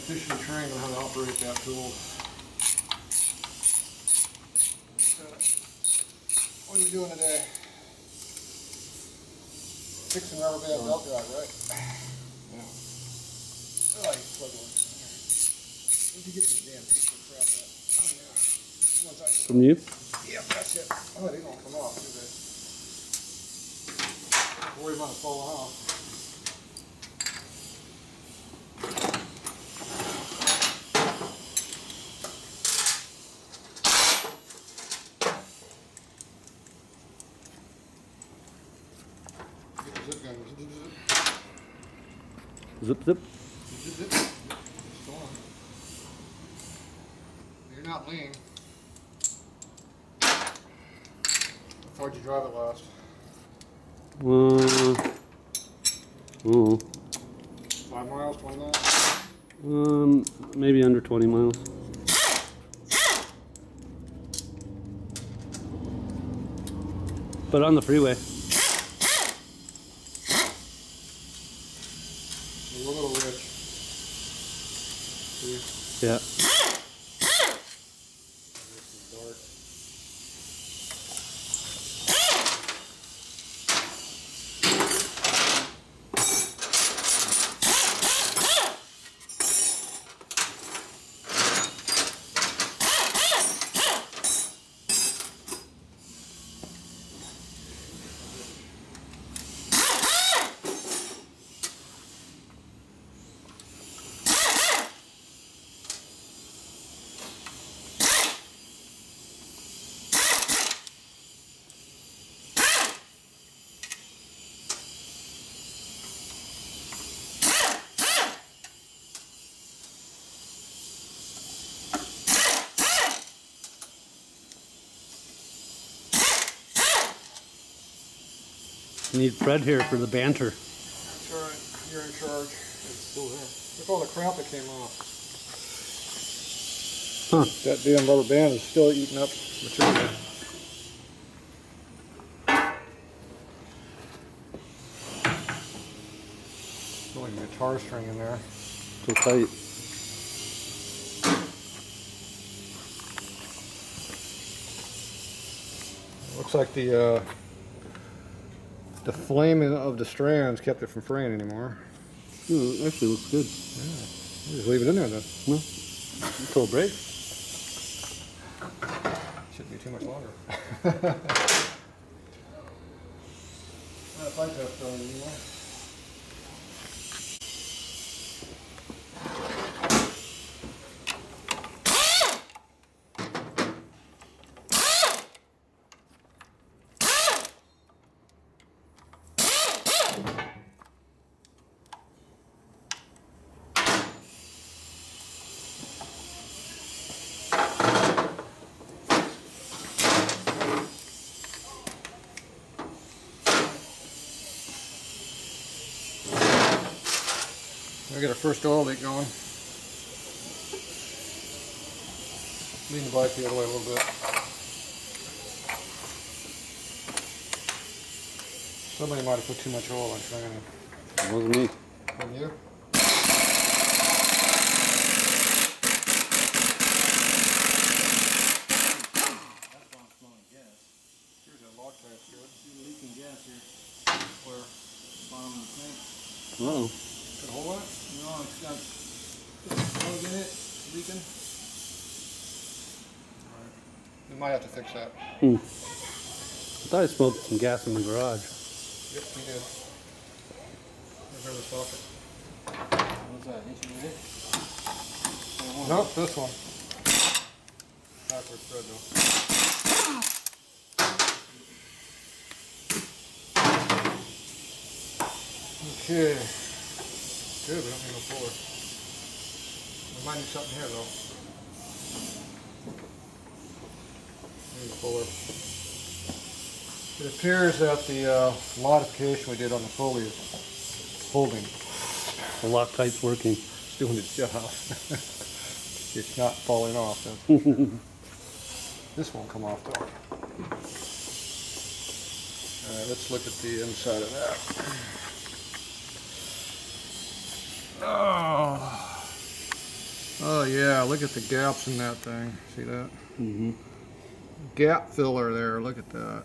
officially trained on how to operate that tool. What are we doing today? Fixing rubber band belt drive, right? Yeah. Oh, you plug one. Where'd you get this damn piece of crap at? Oh, yeah. From you? Yep, that's it. Oh, they don't come off, do they? Don't worry about it falling off. Get the zip gun. Zip, zip. Zip, zip. It's on. You're not lean. How far did you drive it last? Oh. 5 miles, 20 miles? Maybe under 20 miles. But on the freeway. You're a little rich. See? Yeah. This is dark. You need Fred here for the banter. That's alright. You're in charge. It's still there. Look at all the crap that came off. Huh. That damn rubber band is still eating up material. There's like a guitar string in there. So tight. Looks like the flaming of the strands kept it from fraying anymore. Oh, it actually looks good. Yeah. You just leave it in there then. No. Until it breaks. Shouldn't be too much longer. Not a fight test on it anymore. We got our first oil leak going. Lean the bike the other way a little bit. Somebody might have put too much oil on training. It wasn't me. From you? That's why I'm smelling gas. Here's that Loctite's good. You're leaking gas here. Where? Bottom of the tank. Uh-oh. Got a hole in it? No, it's got plug in it, leaking. Alright. We might have to fix that. I thought I smelled some gas in the garage. Yep, we did. There's the socket. What's that? Intermediate? Nope, this one. Backwards thread though. Okay. Good, we don't need no puller. We might need something here though. Need a puller. It appears that the modification we did on the pulley is holding. The Loctite's working. It's doing its job. It's not falling off though. This won't come off though. Alright, let's look at the inside of that. Oh. Oh yeah, look at the gaps in that thing. See that? Mm-hmm. Gap filler there. Look at that.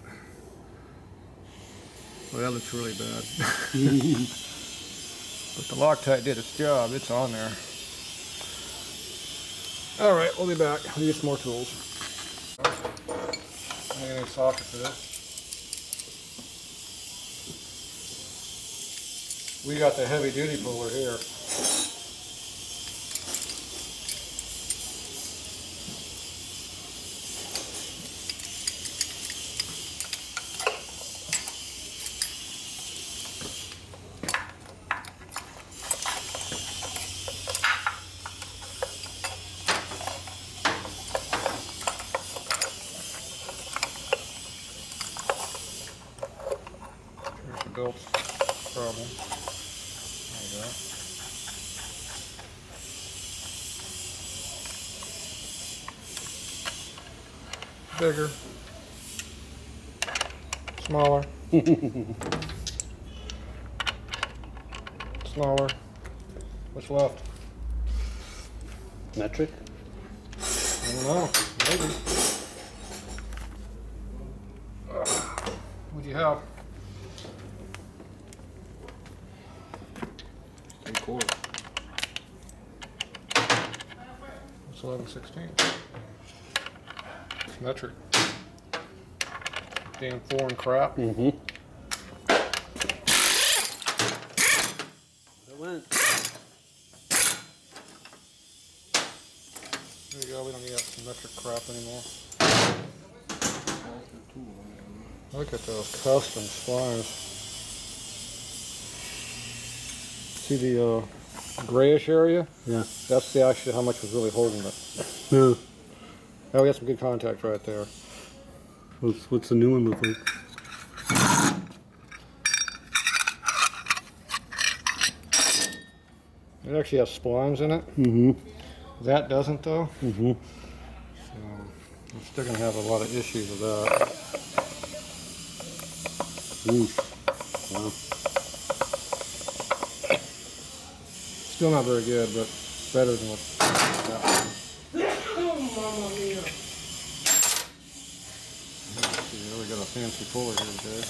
Well, that looks really bad. But the Loctite did its job. It's on there. All right, we'll be back. We'll use some more tools. I need a socket for this. We got the heavy duty puller here. Here's the belt problem. There you go. Bigger. Smaller. Smaller. What's left? Metric? I don't know. Maybe. What'd you have? 3/4. It's 11/16. It's metric. Damn foreign crap. Mm-hmm. It went. There you go. We don't need that metric crap anymore. Look at those custom splines. See the grayish area? Yeah. That's actually how much was really holding it. Yeah. Oh, we got some good contact right there. What's the new one look like? It actually has splines in it. Mm-hmm. That doesn't though. Mm-hmm. So I'm still gonna have a lot of issues with that. Wow. Still not very good, but better than what that one. We really got a fancy puller here today.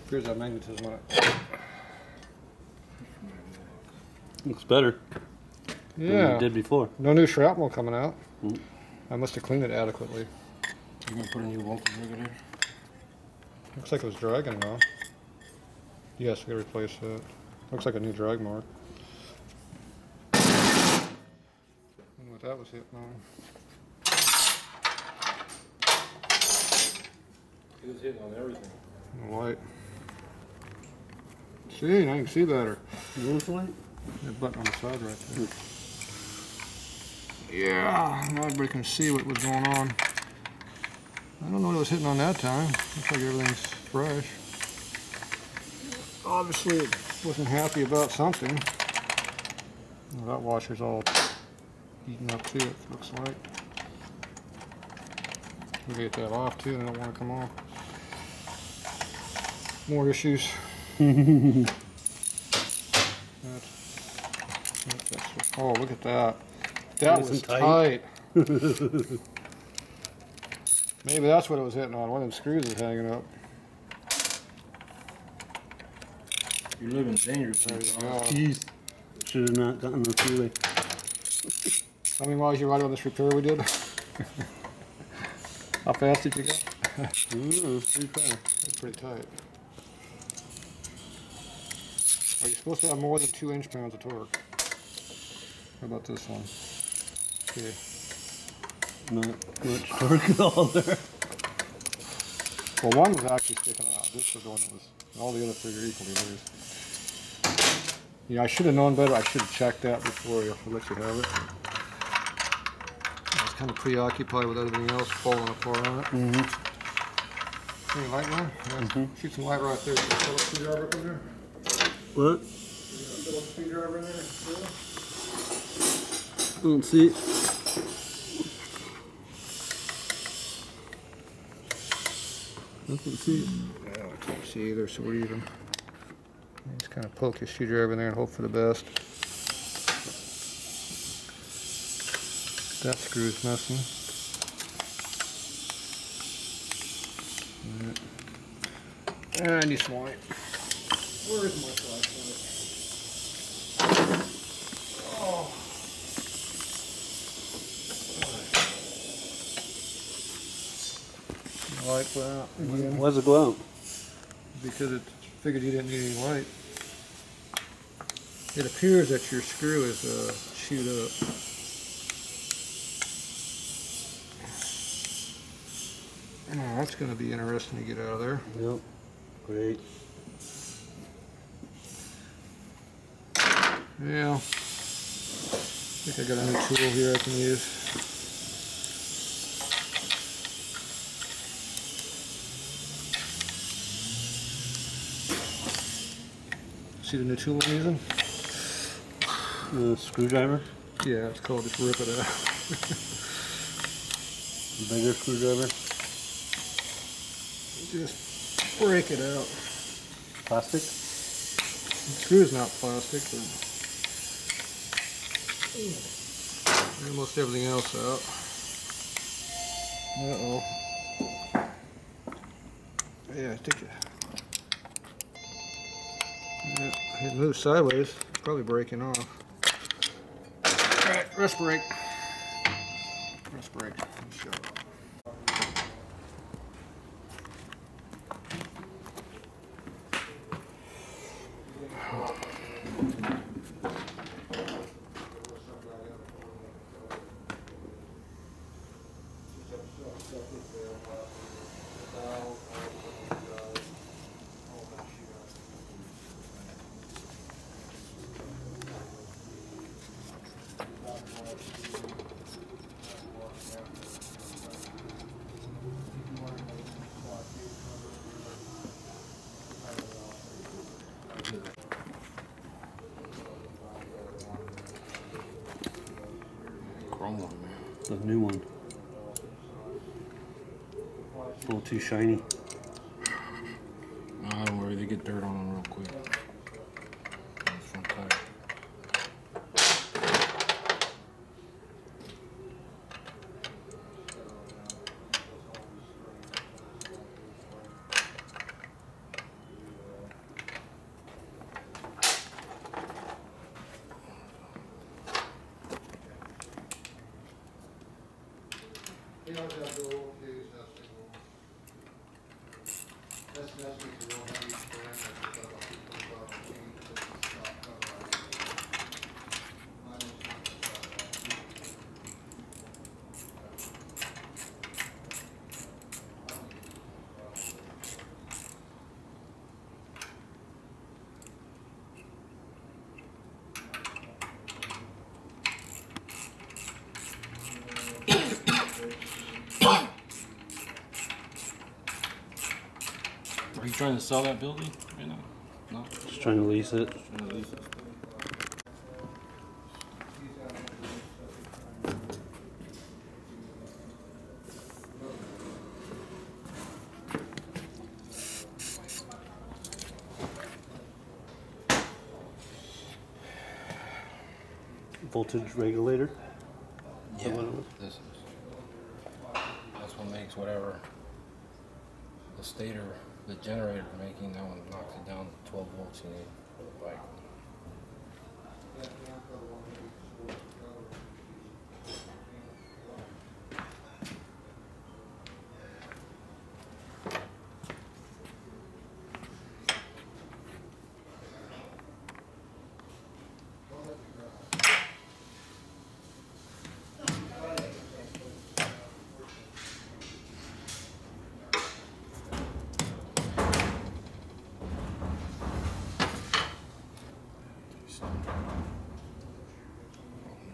Here's that magnetism on it. Looks better than Yeah. it did before. No new shrapnel coming out. Mm. I must have cleaned it adequately. You gonna put a new voltage regulator? Looks like it was dragging though. Yes, we gotta replace that. Looks like a new drag mark. I don't know what that was hitting on. It was hitting on everything. The light. See, now you can see better. Looks like? That button on the side right there. Yeah, now everybody can see what was going on. I don't know what it was hitting on that time. Looks like everything's fresh. Obviously, it wasn't happy about something. Well, that washer's all eaten up too, it looks like. We'll get that off too, and I don't want to come off. More issues. Oh, look at that. That was tight. Maybe that's what it was hitting on. One of them screws is hanging up. You're living dangerously. There you go. Jeez. Should have not gotten the three-way. How many miles you ride on this repair we did? How fast did you go? Pretty fast. That's pretty tight. Are you supposed to have more than 2 inch-pounds of torque? How about this one? Okay. Not much torque at all there. Well, one was actually sticking out. This was the one that was. All the other 3 are equally loose. Yeah, I should have known better. I should have checked that before I let you have it. I was kind of preoccupied with everything else falling apart on it. Mm-hmm. Any light now? Yeah. Shoot some light right there. Is there a Phillips screwdriver up in there? What? Is there a Phillips screwdriver in there? I don't see it. I don't see it. Yeah, I can't see either, so we're even. You just kind of poke your screwdriver in there and hope for the best. That screw's missing. I need some white. Where is my flashlight? Oh. Light went out again. Why's it go out? Because it figured you didn't need any light. It appears that your screw is chewed up. Oh, that's going to be interesting to get out of there. Yep. Great. Yeah. I think I got a new tool here I can use. See the new tool I'm using? The screwdriver? Yeah, it's called just rip it out. Bigger screwdriver? Just break it out. Plastic? The screw is not plastic, but almost everything else out. Uh-oh. Yeah, I think it moves sideways. It's probably breaking off. Alright, rest break. Rest break. Shut up. Chrome one, man. The new one. A little too shiny. No, don't worry, they get dirt on them real quick. This one tight. Are you trying to sell that building right now? No? Just trying to lease it. Trying to lease it. Voltage regulator. Yeah, this is. That's what makes whatever the stator, the generator making, that one knocks it down to 12 volts you need for the bike.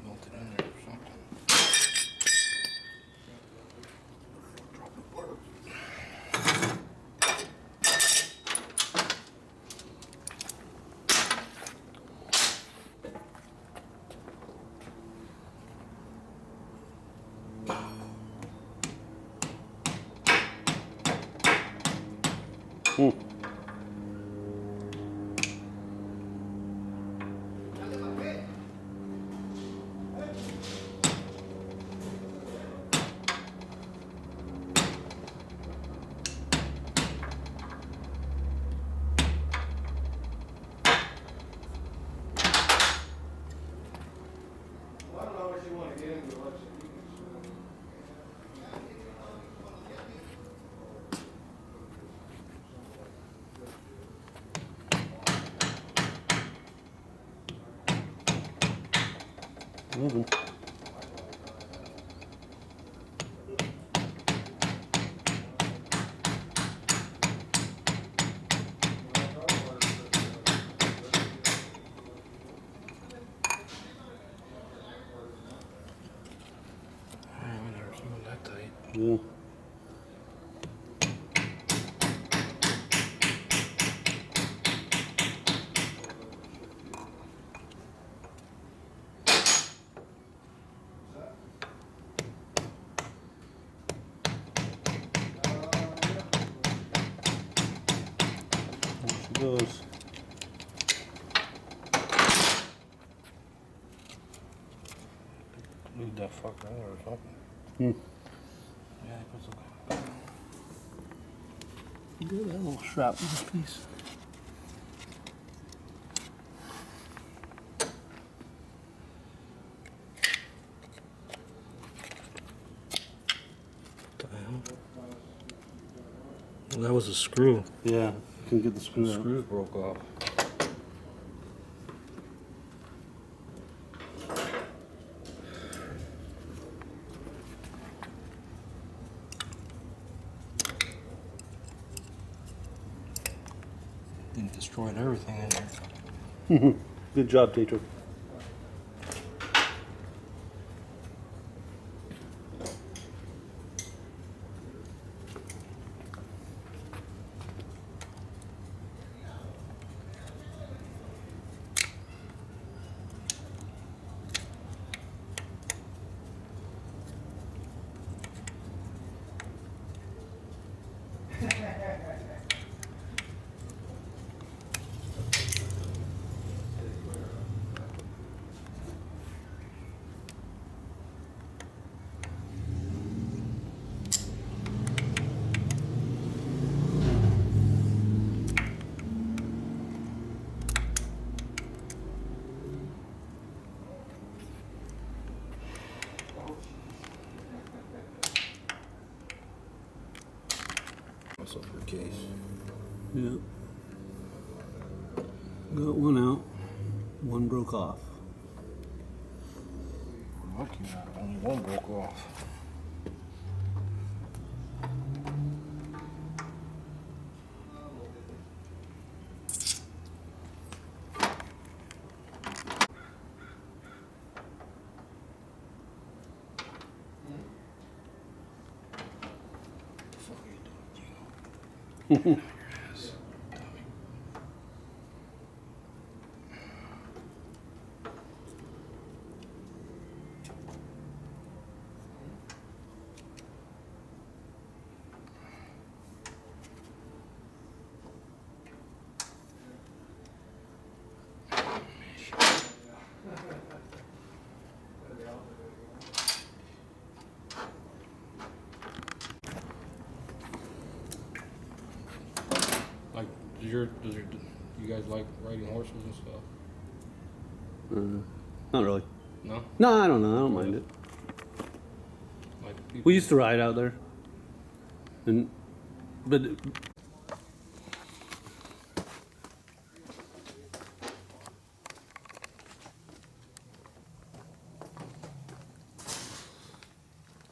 Melted in there or something. Moving. I never seen it that tight. Yeah. There she goes. Leave that fucker in there or something. Hmm. Yeah, he puts some. Good, that little shrapnel piece. Well, that was a screw. Yeah, you can get the screw The out. screws broke off. You destroyed everything in there. Good job, Tatro. That's up your case. Yeah. Got one out. One broke off. Lucky that only one broke off. Like, you guys like riding horses and stuff? Not really. No? No, I don't know. I don't mind it. Like people, We used to ride out there. But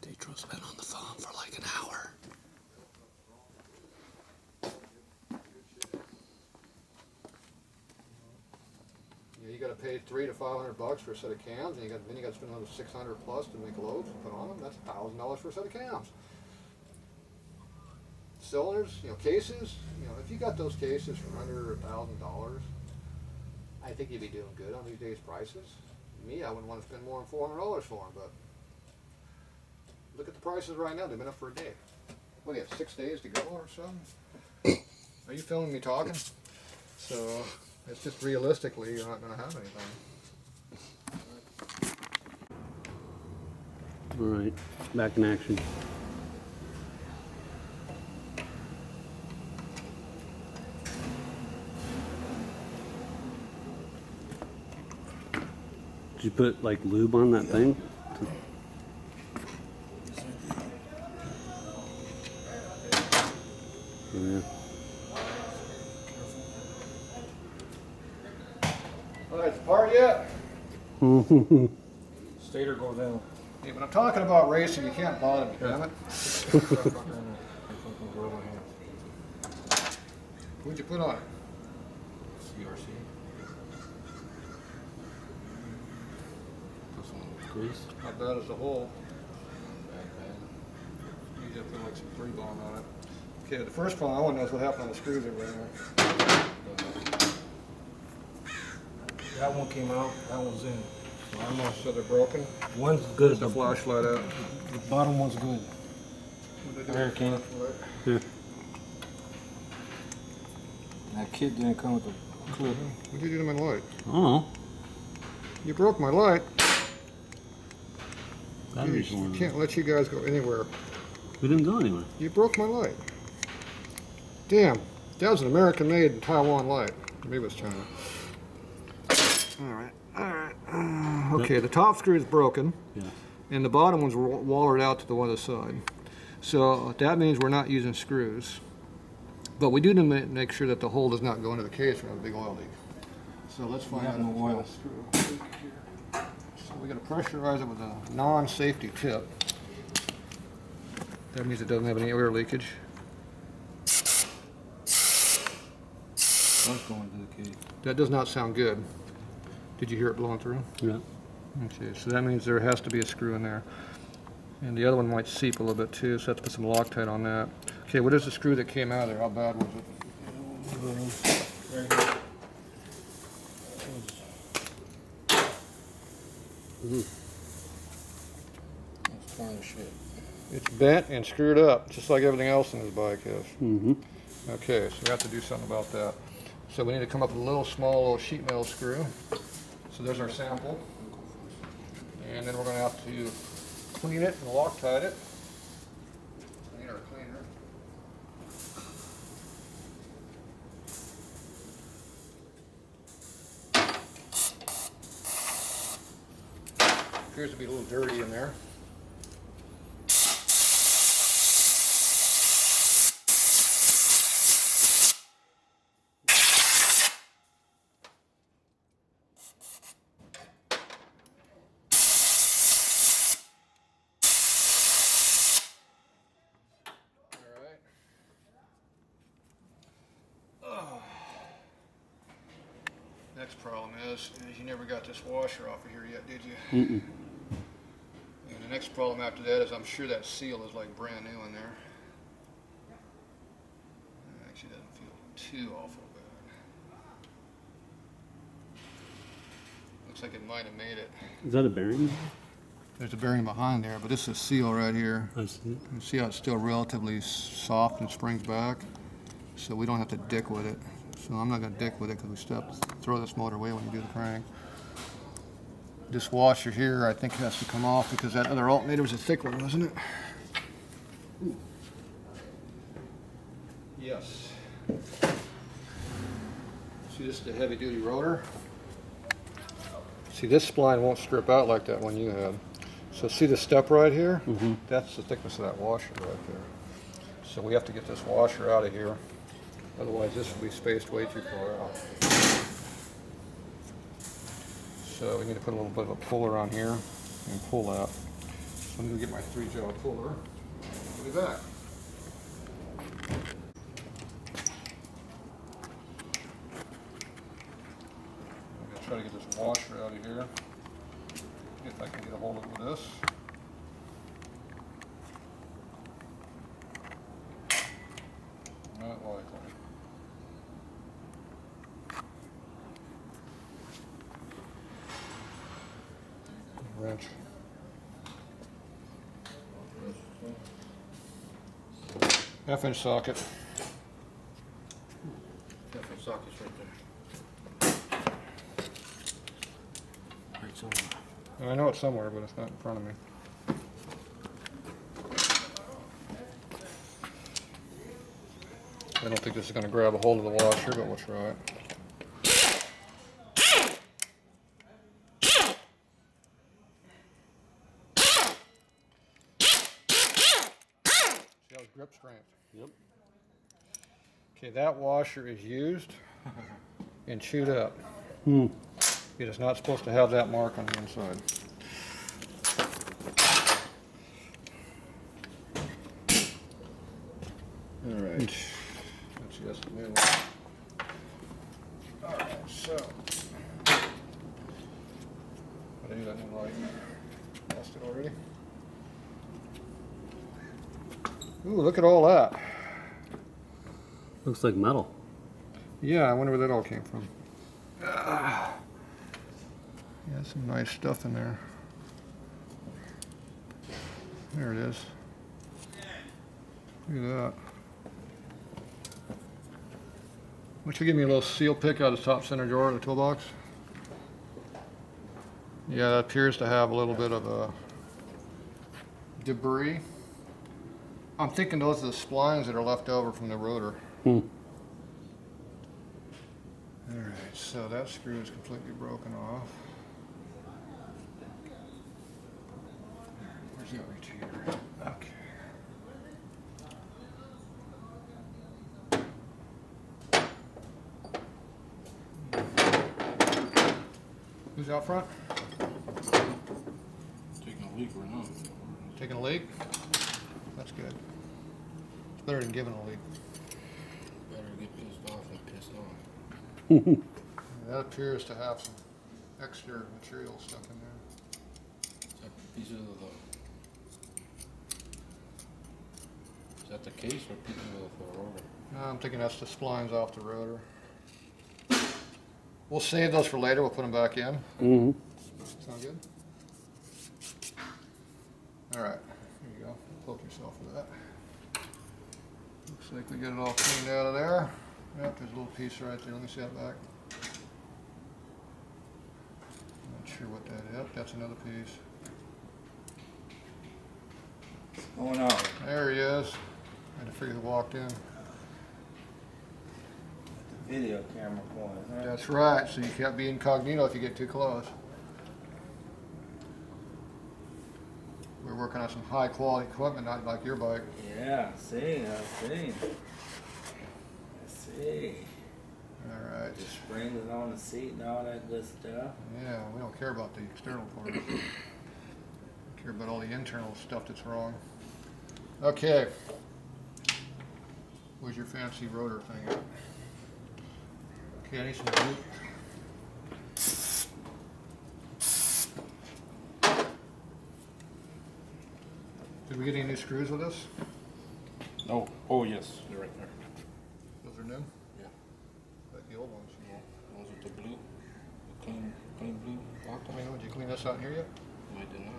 Tatro's been on the phone for like an hour. Yeah, you got to pay $300 to $500 for a set of cams, and then you got to spend another $600 plus to make loads and put on them. That's $1,000 for a set of cams. Cylinders, cases. If you got those cases for under $1,000, I think you'd be doing good on these days' prices. Me, I wouldn't want to spend more than $400 for them, but look at the prices right now. They've been up for a day. What do you have, 6 days to go or something? Are you filming me talking? So it's just realistically, you're not going to have anything. All right, back in action. Did you put like lube on that thing? Yeah. All right, it's apart yet? Stator goes in. Hey, when I'm talking about racing, you can't bother me, damn it. What'd you put on it? CRC. Put some grease. Not bad as a whole. Bad. You just put like some 3-bone on it. Okay, the first problem, I want to know is what happened on the screws that were in there. That one came out, that one's in. So I don't know, so they're broken? One's good. The flashlight out. The bottom one's good. There, Ken. Yeah. That kit didn't come with the clip. What'd you do to my light? Oh, You broke my light. battery's Jeez, going. I can't let you guys go anywhere. We didn't go anywhere. You broke my light. Damn, that was an American-made Taiwan light. Maybe it was China. All right. Okay, the top screw is broken, Yeah. and the bottom one's wallered out to the other side. So that means we're not using screws. But we do need to make sure that the hole does not go into the case when a big oil leak. So let's find out. No oil. So we got to pressurize it with a non-safety tip. That means it doesn't have any air leakage. One's going to the case. That does not sound good. Did you hear it blowing through? Yeah. Okay, so that means there has to be a screw in there. And the other one might seep a little bit too, so I have to put some Loctite on that. Okay, what is the screw that came out of there? How bad was it? Right here. It's torn to shit. It's bent and screwed up, just like everything else in this bike is. Mm-hmm. Okay, so we have to do something about that. So we need to come up with a little small sheet metal screw. So there's our sample. And then we're going to have to clean it and Loctite it. We need our cleaner. Appears to be a little dirty in there. Next problem is you never got this washer off of here yet, did you? Mm-mm. And the next problem after that is I'm sure that seal is like brand new in there. It actually doesn't feel too awful bad. Looks like it might have made it. Is that a bearing? There's a bearing behind there, but this is seal right here. I see it. You see how it's still relatively soft and springs back? So we don't have to dick with it. So I'm not going to dick with it because we still have to throw this motor away when you do the crank. This washer here I think has to come off because that other alternator was a thick one, wasn't it? Ooh. Yes. See, this is the heavy duty rotor. See, this spline won't strip out like that one you had. So see the step right here? Mm-hmm. That's the thickness of that washer right there. So we have to get this washer out of here. Otherwise this will be spaced way too far out. So we need to put a little bit of a puller on here and pull that. So I'm going to get my 3-jaw puller. I'll be back. I'm going to try to get this washer out of here. If I can get a hold of it with this. Not likely. Wrench. Half-inch socket. Half-inch socket's right there. Right somewhere. I know it's somewhere, but it's not in front of me. I don't think this is going to grab a hold of the washer, but we'll try it. See how it's grip strength? Yep. Okay, that washer is used and chewed up. Hmm. It is not supposed to have that mark on the inside. Alright. That's just the new one. Alright, so. I do that new light. Lost it already. Ooh, look at all that. Looks like metal. Yeah, I wonder where that all came from. Yeah, some nice stuff in there. There it is. Look at that. Why don't you give me a little seal pick out of the top center drawer of the toolbox? Yeah, that appears to have a little bit of debris. I'm thinking those are the splines that are left over from the rotor. Hmm. Alright, so that screw is completely broken off. Where's that retainer? Okay. Who's out front? Taking a leak right now. Taking a leak? That's good. It's better than giving a leak. Better get pissed off than pissed on. That appears to have some extra material stuck in there. Is that pieces of the... Is that the case or pieces of the rotor? No, I'm thinking that's the splines off the rotor. We'll save those for later. We'll put them back in. Mm-hmm. Sound good? All right. Here you go. Poke yourself with that. Looks like we get it all cleaned out of there. Yep, there's a little piece right there. Let me see that back. Not sure what that is. Yep, that's another piece. What's going on? There he is. I had to figure who walked in. Video camera going, huh? That's right. So you can't be incognito if you get too close. We're working on some high quality equipment, not like your bike. Yeah, I see. All right. The springs on the seat and all that good stuff. Yeah, we don't care about the external part. We care about all the internal stuff that's wrong. Okay. Where's your fancy rotor thing at? Okay, I need some glue. Did we get any new screws with this? No. Oh, yes. They're right there. Those are new? Yeah. Like the old ones. Yeah. Those with the blue. The clean blue lock I mean, did you clean this out in here yet? No, I did not.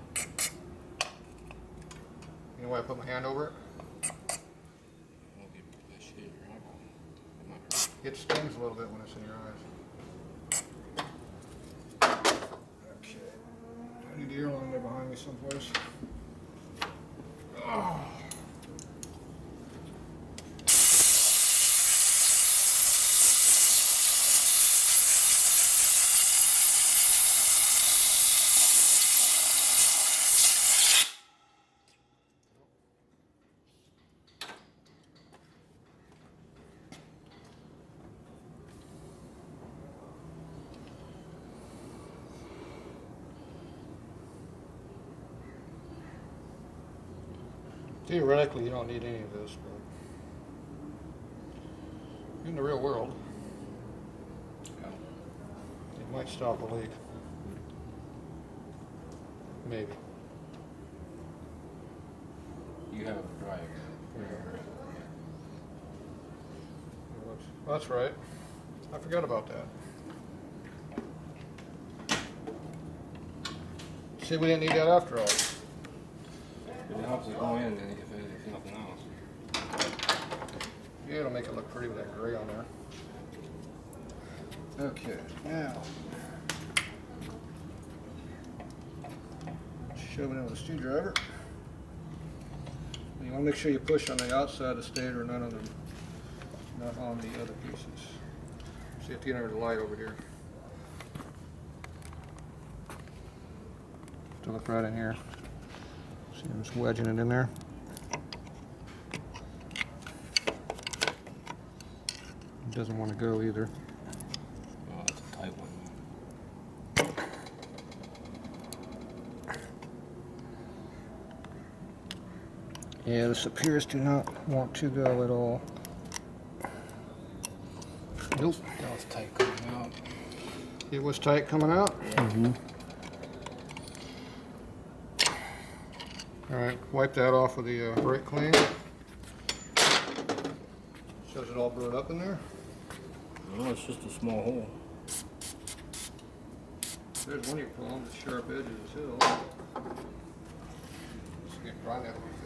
You know why I put my hand over it? I'll get that shit in your eyeball. It might hurt. It stings a little bit when it's in your eyes. Okay. I need the airline there behind me someplace. Oh. Theoretically, you don't need any of this, but in the real world, it might stop a leak. Maybe. You have a drive. That's right. I forgot about that. See, we didn't need that after all. It helps it go in if nothing else. Yeah, it'll make it look pretty with that gray on there. Okay, now shove it in with a screwdriver. You want to make sure you push on the outside of the stator, not on the other pieces. See if you enter the light over here. To look right in here. See, I'm just wedging it in there. It doesn't want to go either. Oh, that's a tight one. Yeah, this appears to not want to go at all. Nope. That was tight coming out. It was tight coming out? Mm-hmm. Alright, wipe that off with the brake clean. Shows it all burnt up in there. No, it's just a small hole. There's one of your problems, the sharp edges too. Just get grind that a little bit.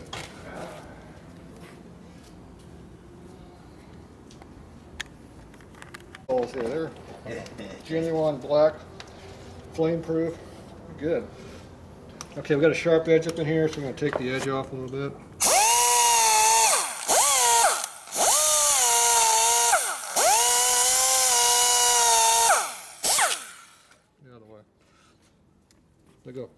Holes here, they're genuine black, flame proof, good. Okay, we got a sharp edge up in here, so I'm going to take the edge off a little bit. Get out of the way. Let go.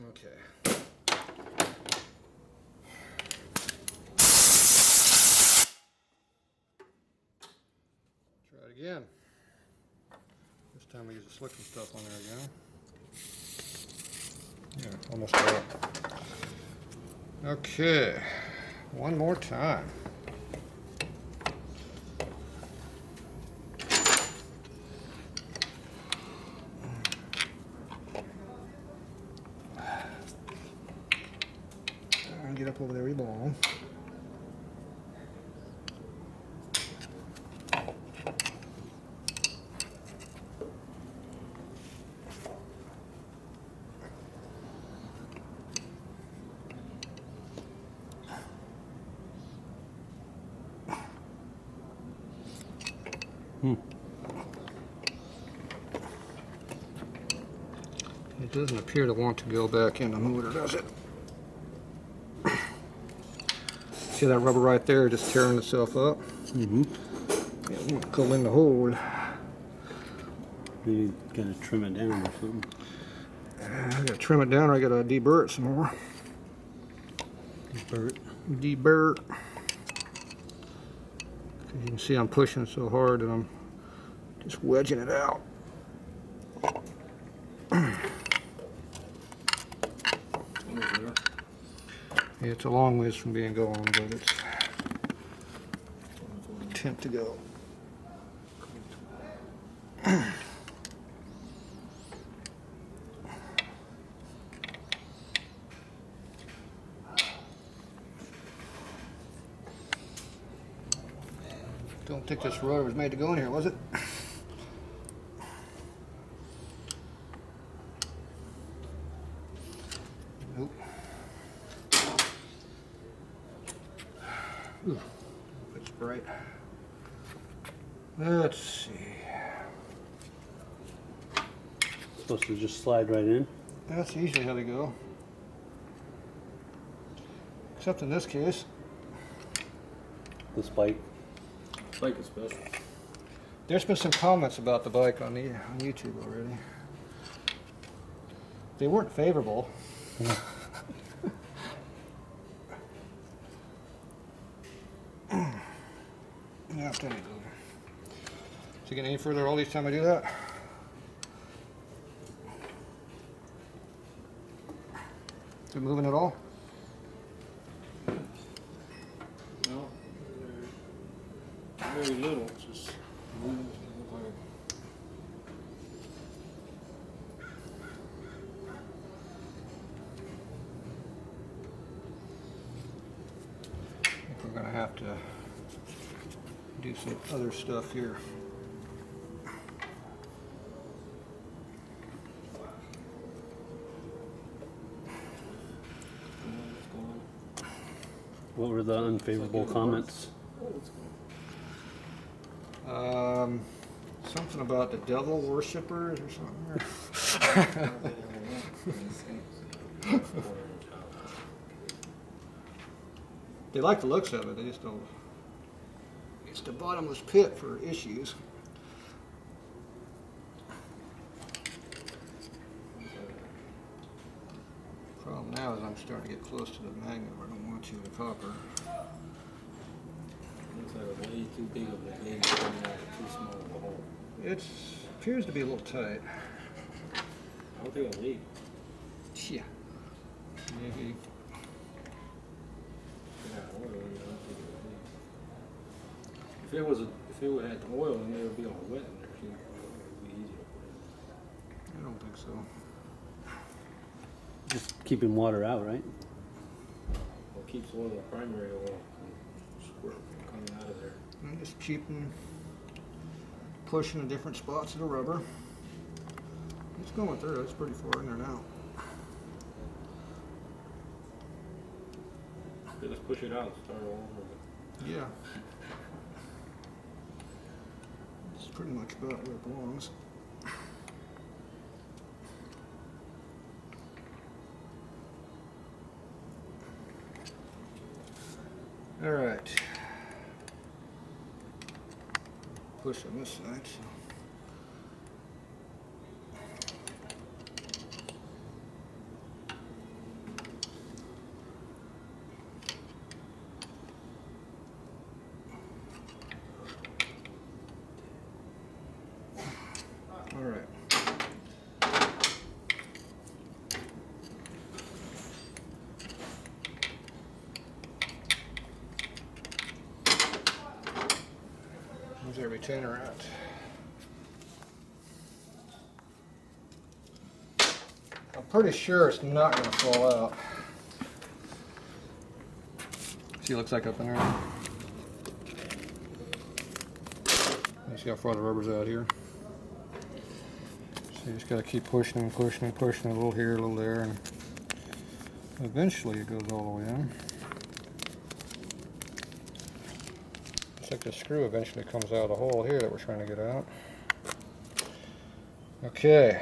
Okay. Try it again. This time we use the slicking stuff on there again. Yeah, almost got it. Okay, one more time. Get up over there, we belong. It doesn't appear to want to go back in the motor, does it? See that rubber right there just tearing itself up? Mm-hmm. Yeah, we want to go in the hole. You gotta trim it down or something. I gotta trim it down or I gotta deburr it some more. Burr it. Deburr. You can see I'm pushing so hard that I'm just wedging it out. Yeah, it's a long ways from being gone, but it's attempt to go. Don't think this rotor was made to go in here, was it? Nope. Ooh, it's bright. Let's see. Supposed to just slide right in. That's usually how they go. Except in this case. This bike. Bike is special. There's been some comments about the bike on YouTube already. They weren't favorable. Yeah, I'll tell you. So you get any further all each time I do that? Is it moving at all? No. Very little. Just moving. I think we're going to have to do some other stuff here. What were the unfavorable comments? Something about the devil worshippers or something. They like the looks of it, they just don't. It's the bottomless pit for issues. Problem now is I'm starting to get close to the magnet where I don't want to, the copper. Looks like a way too big of a gauge coming out, too small of a hole. It appears to be a little tight. I don't think it'll leak. Yeah. Maybe. Yeah, oil, I don't think it would leak. If it had oil in there, it would be all wet in there. So it would be easy to put in. I don't think so. Just keeping water out, right? Well, it keeps oil, the primary oil, from squirt coming out of there. I'm just keeping pushing the different spots of the rubber. It's going through. It's pretty far in there now. Okay, let's push it out and start all over. Yeah. It's pretty much about where it belongs. All right. Push on this side. So. All right. Where's that retainer at? I'm pretty sure it's not going to fall out. See, it looks like up in there. You see how far the rubber's out here? So you just got to keep pushing and pushing and pushing, a little here, a little there, and eventually it goes all the way in. Looks like the screw eventually comes out of the hole here that we're trying to get out. Okay,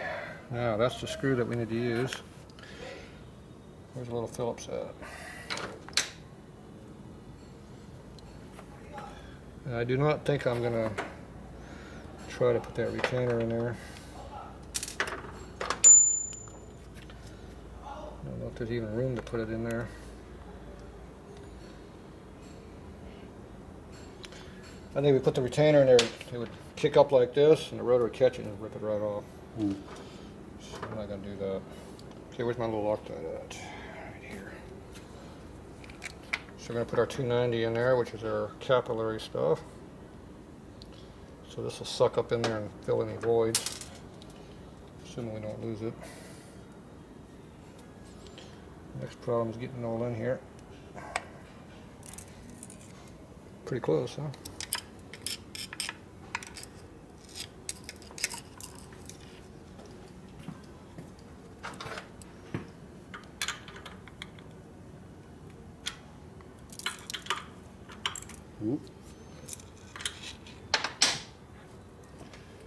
now that's the screw that we need to use. Where's the little Phillips at? And I do not think I'm going to try to put that retainer in there. I don't know if there's even room to put it in there. I think if we put the retainer in there, it would kick up like this, and the rotor would catch it and rip it right off. So I'm not going to do that. Okay, where's my little Loctite at? Right here. So we're going to put our 290 in there, which is our capillary stuff. So this will suck up in there and fill any voids, assuming we don't lose it. Next problem is getting it all in here. Pretty close, huh?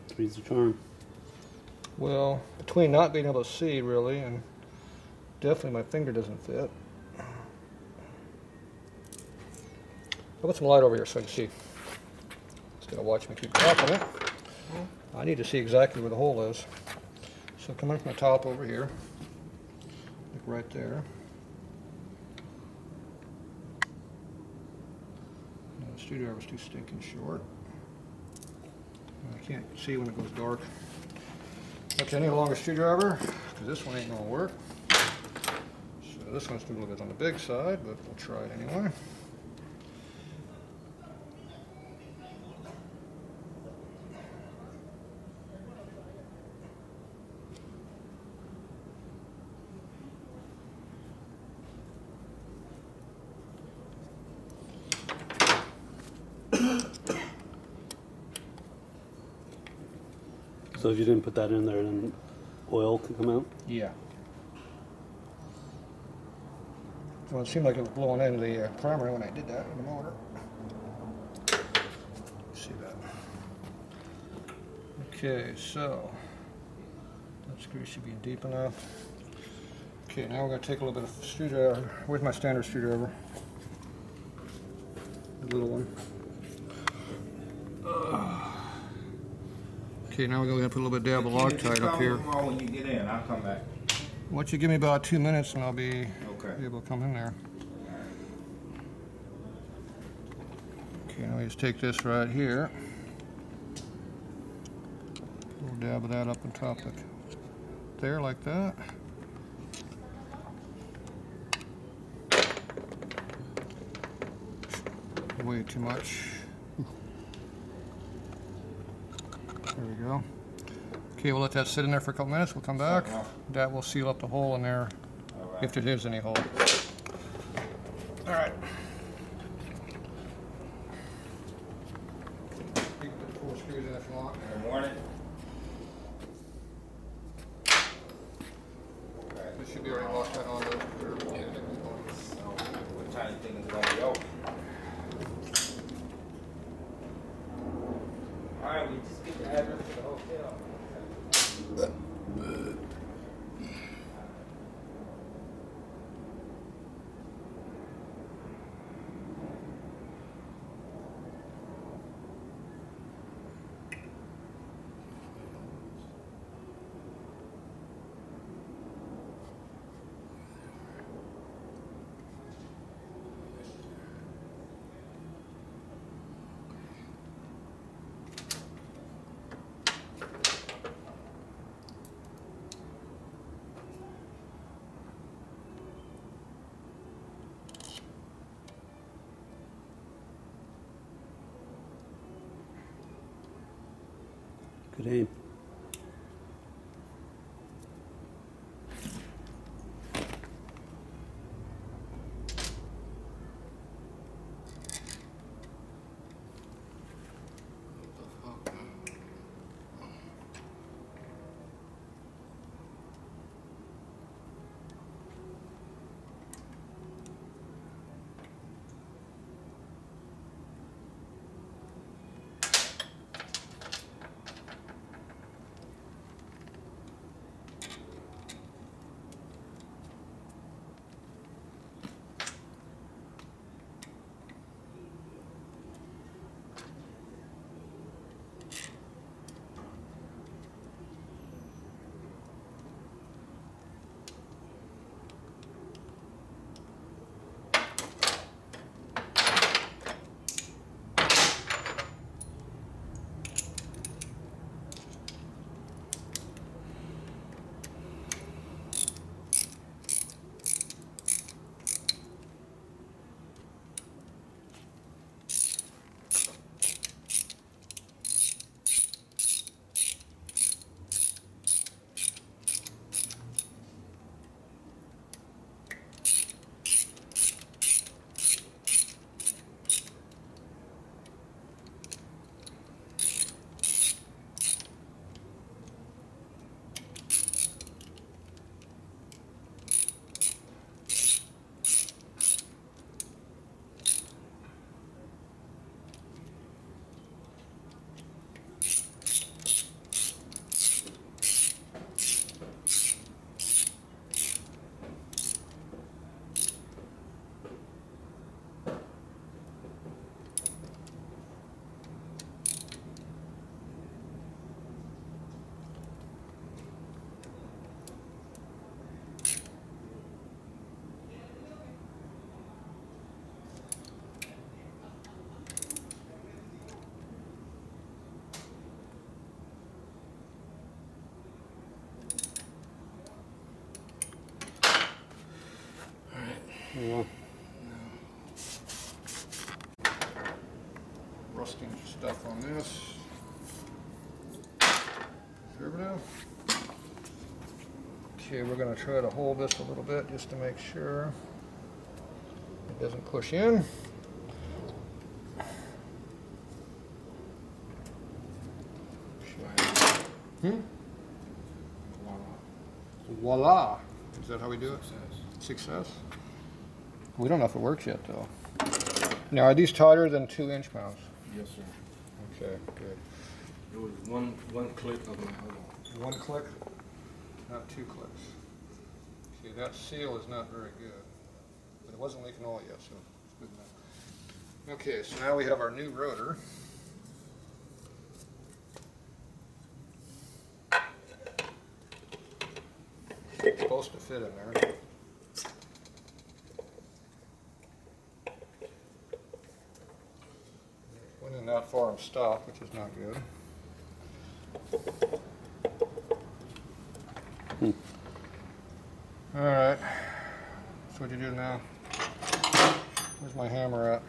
Three's the charm. Well, between not being able to see really and definitely my finger doesn't fit. I'll put some light over here so I can see. It's gonna watch me keep dropping it. I need to see exactly where the hole is. So come in from the top over here. Like right there. No, the screwdriver's too stinking short. I can't see when it goes dark. Okay, I need a longer screwdriver because this one ain't gonna work. So this one's a little bit on the big side, but we'll try it anyway. So if you didn't put that in there, then oil can come out? Yeah. Well, it seemed like it was blowing into the primary when I did that with the motor. See that? Okay, so that screw should be deep enough. Okay, now we're going to take a little bit of screwdriver. Where's my standard screwdriver? The little one. Okay, now we're going to put a little bit of dab of Loctite up here. When you get in, I'll come back. Why don't you give me about 2 minutes and I'll be able to come in there. Okay, now we just take this right here. dab of that up on top of there like that. Way too much. There we go. Okay, we'll let that sit in there for a couple minutes. We'll come back. That will seal up the hole in there, if there is any hole. All right. You can put 4 screws in if you want. Good morning. Alright, this should be already locked on those. What time do you think it's gonna be open? Alright, we just get the address to the hotel. Good aim. Yeah. Rusting stuff on this. Preservative. Okay, we're going to try to hold this a little bit just to make sure it doesn't push in. Voila. Is that how we do it? Success. We don't know if it works yet, though. Now, are these tighter than 2-inch mounts? Yes, sir. Okay, good. It was one click of my elbow. 1 click, not 2 clicks. See, that seal is not very good, but it wasn't leaking oil yet, so it's good enough. Okay, so now we have our new rotor. It's supposed to fit in there. Went in that far and stopped, which is not good. Alright, so what do you do now? Where's my hammer at?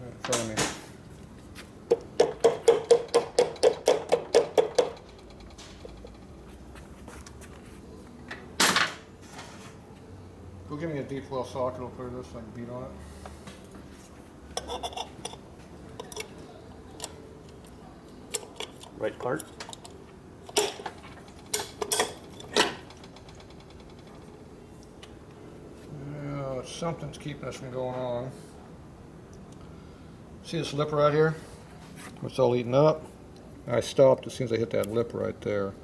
Right in front of me. Go give me a deep well socket, I'll put this so I can beat on it. Right part. Yeah, something's keeping us from going on. See this lip right here? It's all eaten up. I stopped as soon as I hit that lip right there.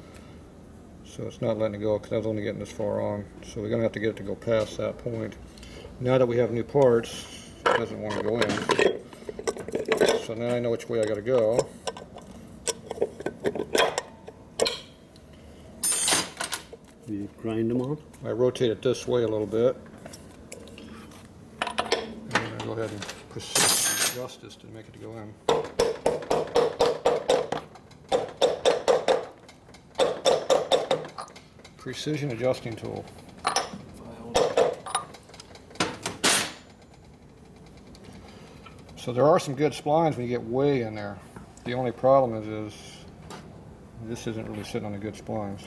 So it's not letting it go because I was only getting this far on. So we're going to have to get it to go past that point. Now that we have new parts, it doesn't want to go in. So now I know which way I got to go. You grind them on. I rotate it this way a little bit. And then I go ahead and adjust this to make it go in. Precision adjusting tool. So there are some good splines when you get way in there. The only problem is this isn't really sitting on the good splines.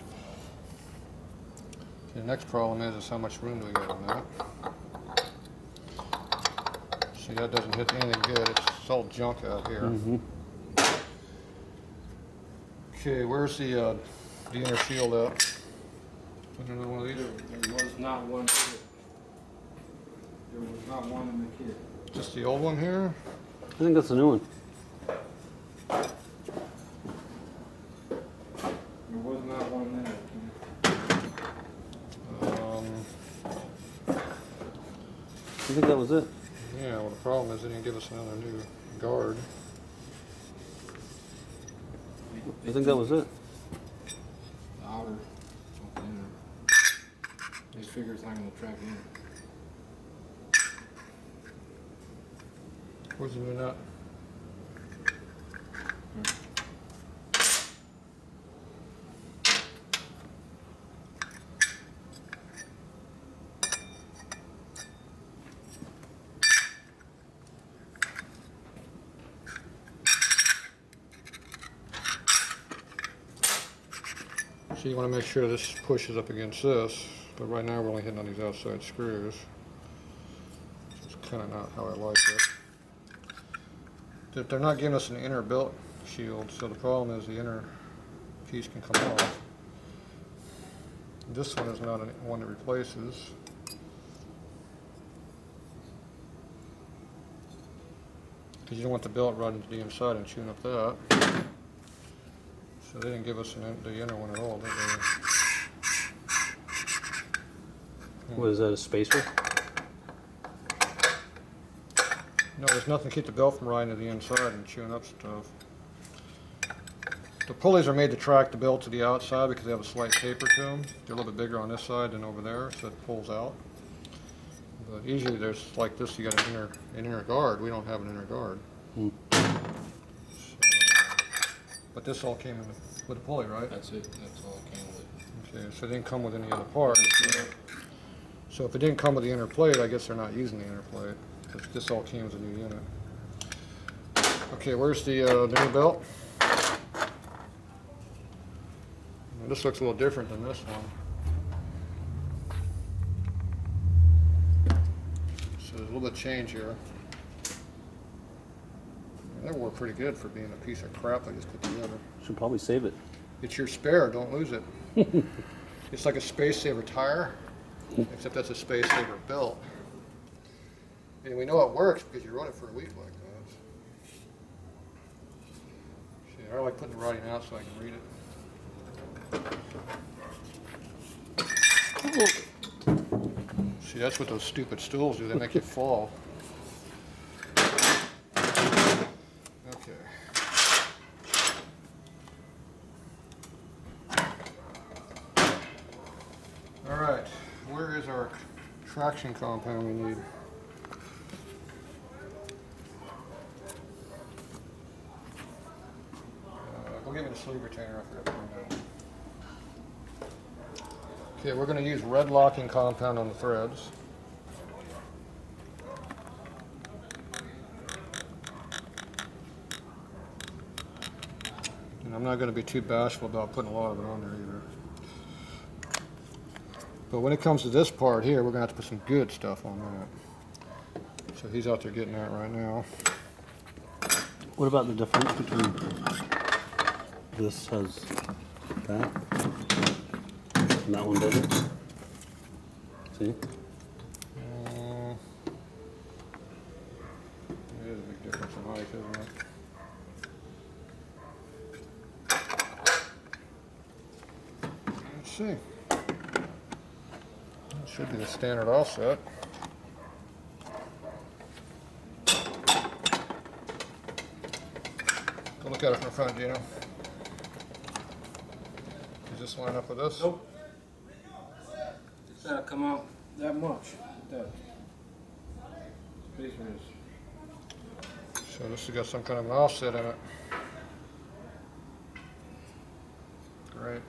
The next problem is how much room do we get on that? See, that doesn't hit anything good. It's all junk out here. Okay, where's the inner shield at? Another one of these? There was not one kit. There was not one in the kit. Just the old one here? I think that's a new one. There was not one in it. I think that was it. Yeah, well the problem is they didn't give us another new guard. I think that was it. The outer, something in there. These figures not going to track in. Where's the new nut? So you want to make sure this pushes up against this, but right now we're only hitting on these outside screws. It's kind of not how I like it. They're not giving us an inner belt shield, so the problem is the inner piece can come off. This one is not one that replaces. Because you don't want the belt right into the inside and chewing up that. So they didn't give us the inner one at all, did they? What is that, a spacer? No, there's nothing to keep the belt from riding to the inside and chewing up stuff. The pulleys are made to track the belt to the outside because they have a slight taper to them. They're a little bit bigger on this side than over there, so it pulls out. But usually there's like this, you got an inner guard. We don't have an inner guard. But this all came with a pulley, right? That's it. That's all it came with. Okay, so it didn't come with any other part. So if it didn't come with the inner plate, I guess they're not using the inner plate. Because this all came as a new unit. Okay, where's the new belt? Well, this looks a little different than this one. So there's a little bit of change here. That worked pretty good for being a piece of crap I just put together. Should probably save it. It's your spare, don't lose it. It's like a space saver tire, except that's a space saver belt. And we know it works because you run it for a week like that. See, I like putting the writing out so I can read it. See, that's what those stupid stools do. They make you fall. Okay. All right. Where is our traction compound we need? Go get me the sleeve retainer. I forgot to bring that one. Okay, we're going to use red locking compound on the threads. And I'm not going to be too bashful about putting a lot of it on there either. But when it comes to this part here, we're going to have to put some good stuff on that. So he's out there getting that right now. What about the difference between this has that and that one doesn't? See? There is a big difference in height, isn't it? Let's see. It should be the standard offset. Go look at it from the front, Gino. Does this line up with this? Nope. It's not come out that much. That spacer is. So this has got some kind of an offset in it. Great.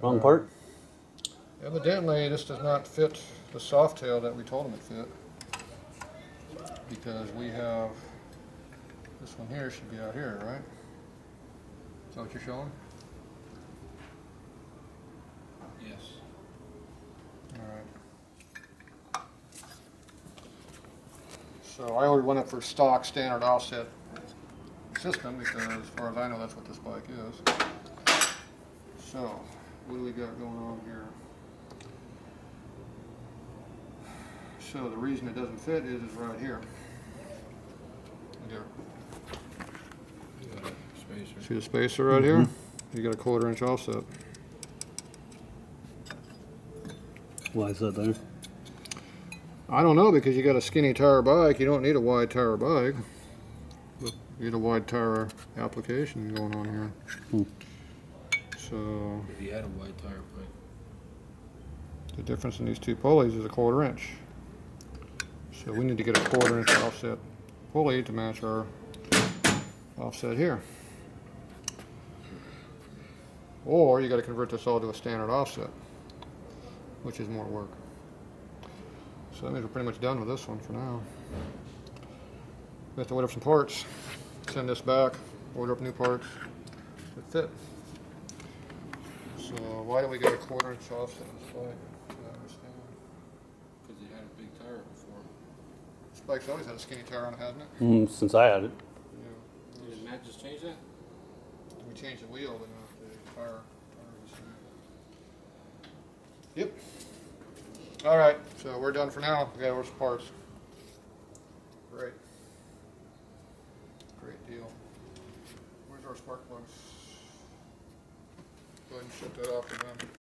Wrong part? Evidently, this does not fit the soft tail that we told him it fit. Because we have, this one here should be out here, right? Is that what you're showing? Yes. Alright. So I already went up for stock standard offset system because as far as I know that's what this bike is. So, what do we got going on here? So the reason it doesn't fit is right here. There. You got a spacer. See the spacer right here? You got a 1/4 inch offset. Why is that there? I don't know, because you got a skinny tire bike, you don't need a wide tire bike. But you need a wide tire application going on here. So If you had a wide tire bike. the difference in these two pulleys is a 1/4 inch. So we need to get a 1/4 inch offset pulley to match our offset here. Or you got to convert this all to a standard offset, which is more work. So that means we're pretty much done with this one for now. We have to order up some parts, send this back, order up new parts that fit. So why do we get a 1/4 inch offset on this bike? I don't understand. Because you had a big tire before. This bike's always had a skinny tire on it, hasn't it? Since I had it. Yeah. Did Matt just change that? We changed the wheel, but not the tire. Yep. All right, so we're done for now. We got to order some parts. Great. Great deal. Where's our spark plugs? Go ahead and shut that off for them.